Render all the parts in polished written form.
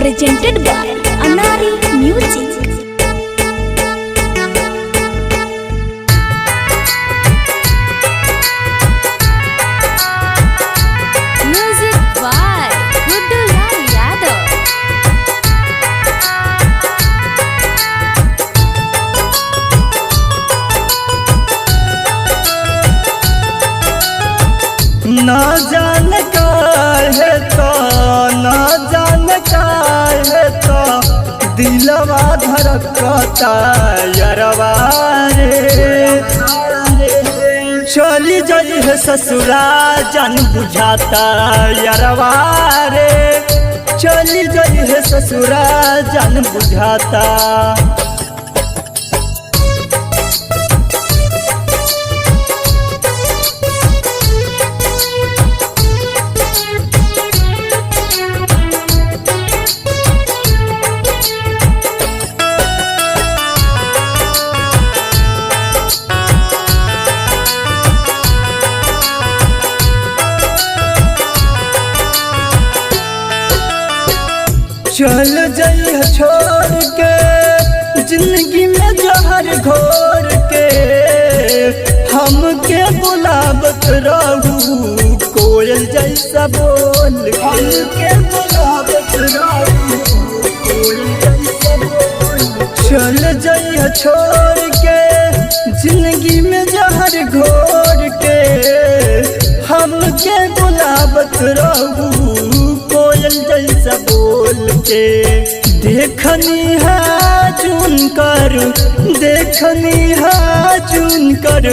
presented by Anari Music. Music by Guddu Lal Yadav. ना जान है तो ना जान है तो दिलवा धड़कता यरवा रे। चली जाई है ससुरा जान बुझाता यरवा रे। चली जाई है ससुरा जान बुझाता। चल जाई छोड़ के जिंदगी में जहर घोर के। हमके बुलावत रहू कोयल जैसा बोल। हमके बुलावत रहू कोयल जैसा बोल। चल जाई छोड़ के जिंदगी में जहर घोर के। हमके बुलावत रहू कोयल जैसा बोल के। देखनी है चुन कर देखनी है चुन कर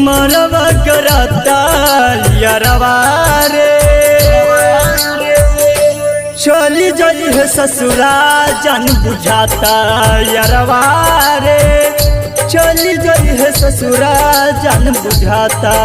मरवा कराता यरवा रे। चली जाई है ससुरा जान बुझाता यरवा रे। चली जाई है ससुरा जान बुझाता।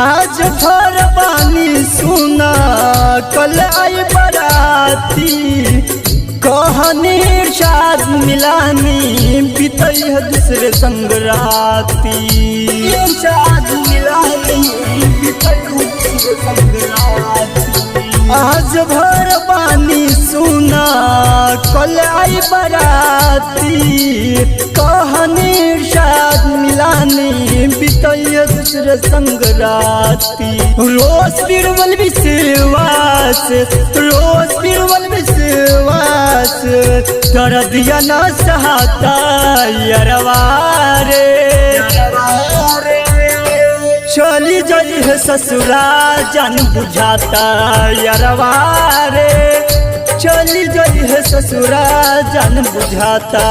आज भर पानी सुना कल आई बराती। कहनी शाद मिलानी बीतई है दूसरे संग राती। शाद मिलानी बीतई दूसरे संग राती। आज भर पानी सुना कल आई बराती। कहनी शाद मिलानी बीतई है दूसरे संग राती। रोज बिरवल विश्वास रोज बिरवल विश्वास। कर दिया न सहाता यरवा रे। चली जाई है ससुरा जान बुझाता यरवा रे। चली जाई है ससुरा जान बुझाता।